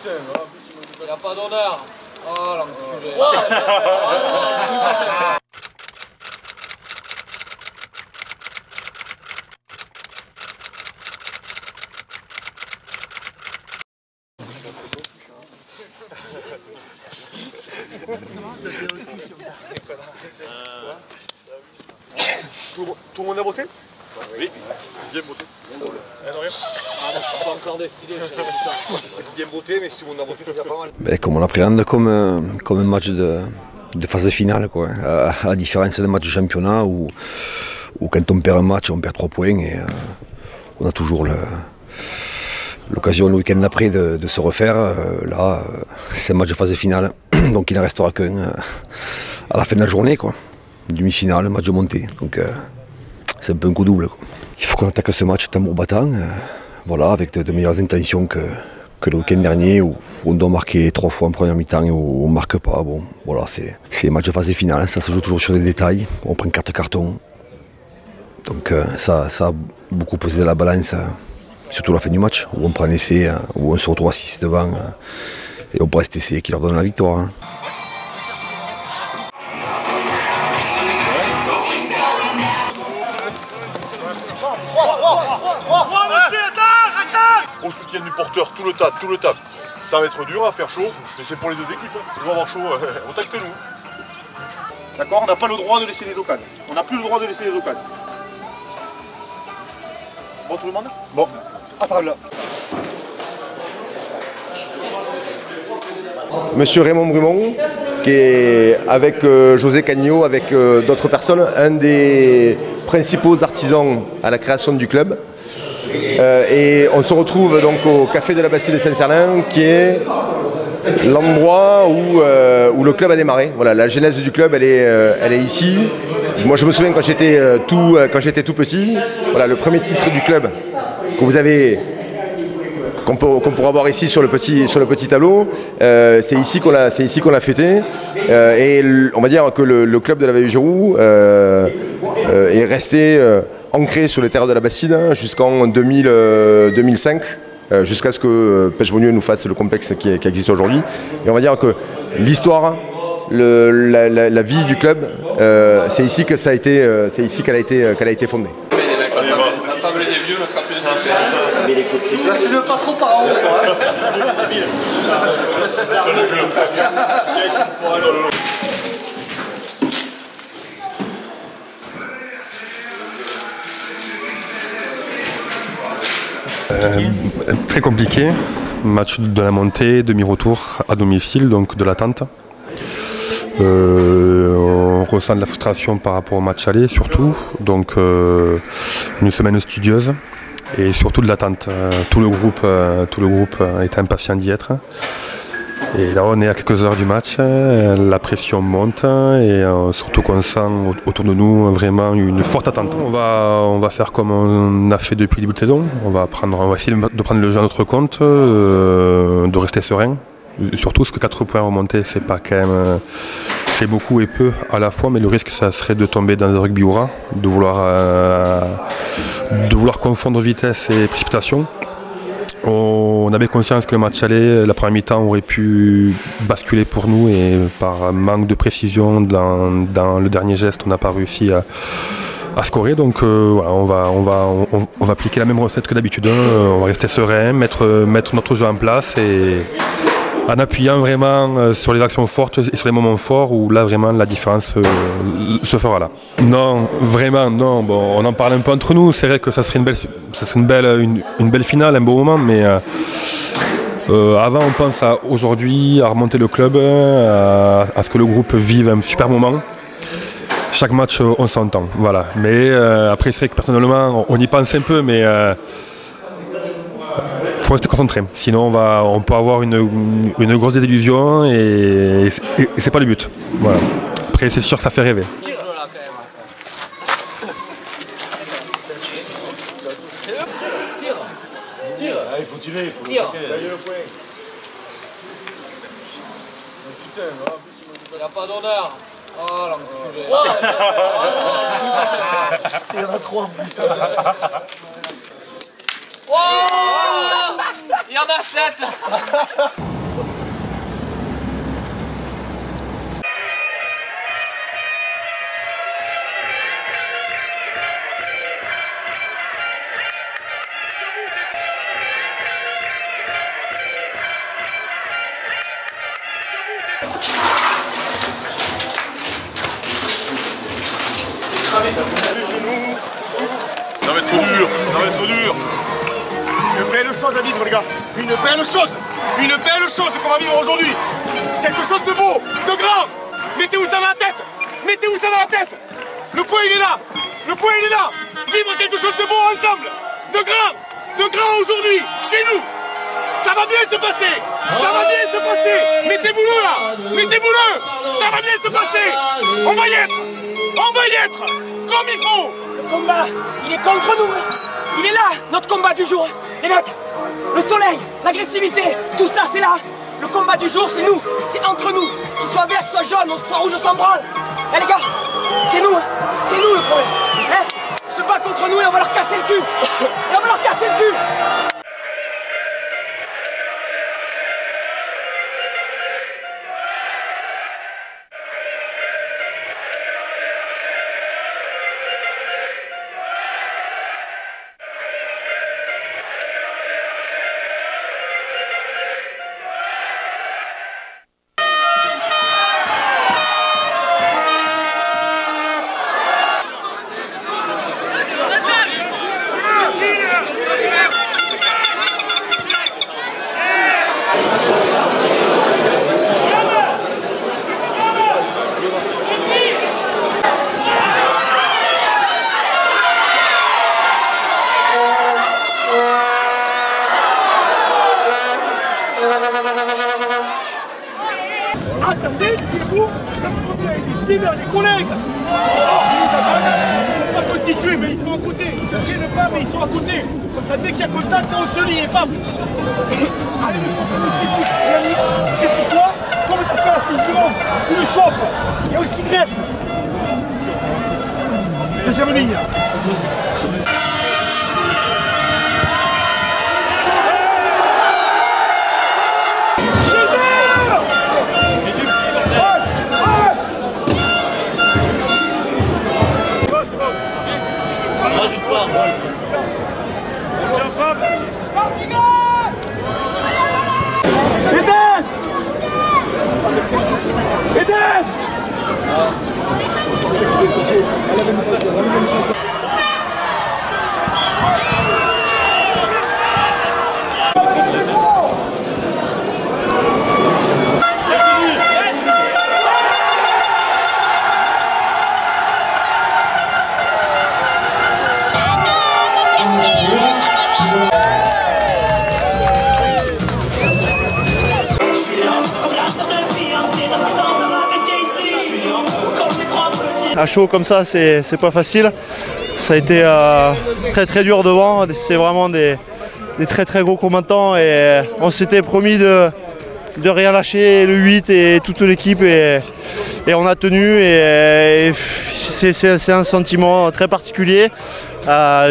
Il n'y a pas d'honneur. Oh l'enculé. Tout le monde a voté? Oui, bien voté. Pas encore décidé. C'est bien voté, mais si tout le monde a voté, c'est pas mal. Ben, comme on l'appréhende comme un match de phase finale, quoi. À la différence d'un match de championnat où quand on perd un match, on perd 3 points et on a toujours l'occasion le week-end d'après de se refaire. Là, c'est un match de phase finale, donc il n'en restera qu'un à la fin de la journée, quoi. Demi-finale, match de montée, donc c'est un peu un coup double, quoi. Il faut qu'on attaque ce match tambour battant, voilà, avec de meilleures intentions que le week-end dernier où on doit marquer 3 fois en première mi-temps et où on ne marque pas. Bon, voilà, c'est un match de phase finale, ça se joue toujours sur des détails, on prend 4 cartons. Donc ça a beaucoup pesé la balance, surtout à la fin du match, où on prend l'essai, où on se retrouve à 6 devant, et on prend cet essai qui leur donne la victoire. Hein. Au soutien du porteur, tout le tas. Ça va être dur, à faire chaud, mais c'est pour les deux équipes. Ils vont avoir chaud autant que nous. D'accord, on n'a pas le droit de laisser des occasions. On n'a plus le droit de laisser des occasions. Bon, tout le monde? Bon, à table là. Monsieur Raymond Brumont, qui est avec José Cagnot, avec d'autres personnes, un des principaux artisans à la création du club. Et on se retrouve donc au Café de la Bastille de Saint-Sernin, qui est l'endroit où le club a démarré. Voilà, la genèse du club, elle est ici. Moi, je me souviens quand j'étais tout petit. Voilà, le premier titre du club que vous avez, qu'on pourra voir ici sur le petit tableau, c'est ici qu'on l'a fêté. Et on va dire que le club de la Vallée-du-Giroux est resté ancré sur les terres de la Bastide jusqu'en 2005, jusqu'à ce que Pêche-Beaulieu nous fasse le complexe qui existe aujourd'hui. Et on va dire que l'histoire, la vie du club, c'est ici que ça a été, c'est ici qu'elle a été fondée. La table des vieux ne sera plus nécessaire. Tu veux pas trop par en haut, Très compliqué, match de la montée, demi-retour à domicile, donc de l'attente. On ressent de la frustration par rapport au match aller surtout, donc une semaine studieuse et surtout de l'attente. Tout le groupe est impatient d'y être. Et là on est à quelques heures du match, la pression monte et surtout qu'on sent autour de nous vraiment une forte attente. On va faire comme on a fait depuis le début de saison, on va essayer de prendre le jeu à notre compte, de rester serein. Surtout parce que 4 points remontés, c'est pas quand même, c'est beaucoup et peu à la fois, mais le risque ça serait de tomber dans le rugby hurrah, de vouloir confondre vitesse et précipitation. On avait conscience que le match aller, la première mi-temps aurait pu basculer pour nous et par manque de précision dans le dernier geste, on n'a pas réussi à scorer. Donc voilà, on va appliquer la même recette que d'habitude. On va rester serein, mettre notre jeu en place et en appuyant vraiment sur les actions fortes et sur les moments forts où là vraiment la différence se fera là. Non, vraiment non. Bon, on en parle un peu entre nous. C'est vrai que ça serait une belle finale, un beau moment, mais avant on pense à aujourd'hui, à remonter le club, à ce que le groupe vive un super moment. Chaque match on s'entend, voilà. Mais après c'est vrai que personnellement on y pense un peu, mais faut rester concentré, sinon on peut avoir une grosse désillusion et c'est pas le but. Voilà. Après c'est sûr que ça fait rêver. Tire. Il faut tirer, il faut Tire. le point. Il n'y a pas d'honneur. Oh l'enculé. Il y en a 3 en plus. Oh, il y en a 7. Ça va être dur. Une belle chose à vivre, les gars. Une belle chose. Une belle chose qu'on va vivre aujourd'hui. Quelque chose de beau, de grand. Mettez-vous ça dans la tête. Mettez-vous ça dans la tête. Le point, il est là. Le point, il est là. Vivre quelque chose de beau ensemble. De grand aujourd'hui, chez nous. Ça va bien se passer. Ça va bien se passer. Mettez-vous-le là. Mettez-vous-le. Ça va bien se passer. On va y être. On va y être. Comme il faut. Le combat, il est contre nous. Il est là, notre combat du jour. Les mecs, le soleil, l'agressivité, tout ça c'est là. Le combat du jour c'est nous, c'est entre nous. Qu'il soit vert, qu'il soit jaune, qu'il soit rouge, on s'en branle. Eh les gars, c'est nous le problème. On se bat contre nous et on va leur casser le cul. Et on va leur casser le cul. Attendez, du coup, le problème est ici vers les collègues. Ils sont pas constitués, mais ils sont à côté. Ils se tiennent pas, mais ils sont à côté. Comme ça, dès qu'il y a contact, on se lie et paf. Allez, le championnat physique, Yannick, c'est pour toi. Comme tu as fait à Saint-Giron, tu le chopes. Il y a aussi greffe. Deuxième ligne. À chaud comme ça, c'est pas facile. Ça a été très dur devant. C'est vraiment des très gros combattants et on s'était promis de rien lâcher, le 8 et toute l'équipe et on a tenu et c'est un sentiment très particulier.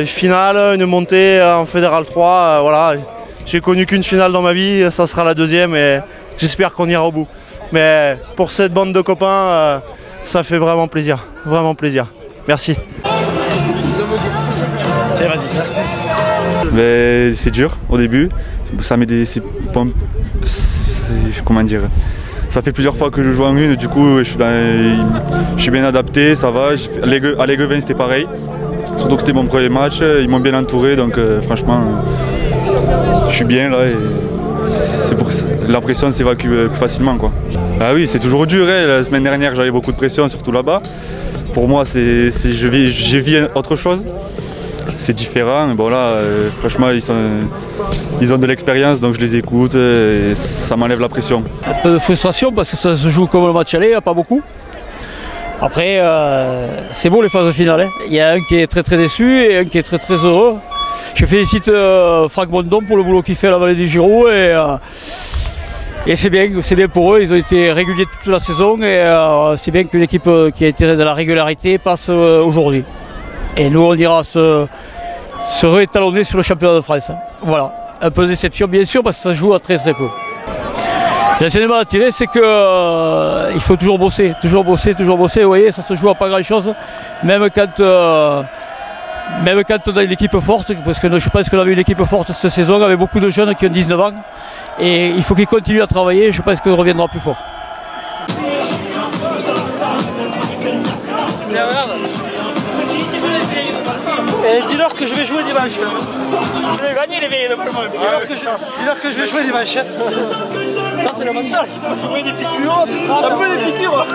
Finale, une montée en Fédéral 3, voilà. J'ai connu qu'une finale dans ma vie, ça sera la deuxième et j'espère qu'on ira au bout. Mais pour cette bande de copains, ça fait vraiment plaisir, Merci. Tiens, vas-y, ça. C'est dur au début, ça met des... Comment dire, ça fait plusieurs fois que je joue en une, du coup je suis bien adapté, ça va. À Léguevin c'était pareil, surtout que c'était mon premier match, ils m'ont bien entouré, donc franchement je suis bien là et c'est pour ça la pression s'évacue plus facilement quoi. Ah oui, c'est toujours dur, hein. La semaine dernière j'avais beaucoup de pression, surtout là-bas. Pour moi je vis autre chose. C'est différent, mais bon là, franchement, ils ont de l'expérience, donc je les écoute et ça m'enlève la pression. Un peu de frustration parce que ça se joue comme le match aller, pas beaucoup. Après, c'est beau les phases finales. Hein. Il y a un qui est très déçu et un qui est très heureux. Je félicite Franck Bondon pour le boulot qu'il fait à la Vallée du Giraud et c'est bien pour eux. Ils ont été réguliers toute la saison et c'est bien qu'une équipe qui a été dans la régularité passe aujourd'hui. Et nous, on ira se réétalonner sur le championnat de France. Voilà, un peu de déception bien sûr parce que ça se joue à très peu. L'enseignement à tirer, c'est qu'il faut toujours bosser. Vous voyez, ça se joue à pas grand chose, même quand on a une équipe forte, parce que je pense qu'on a eu une équipe forte cette saison avec beaucoup de jeunes qui ont 19 ans. Et il faut qu'ils continuent à travailler, je pense qu'on reviendra plus fort. Regarde. Et dis-leur que je vais jouer dimanche. Je vais gagner les veillées de Palma. Dis-leur que je vais jouer dimanche. Ça, c'est le mental qu'il faut jouer des piqûres. T'as peu des piqûres.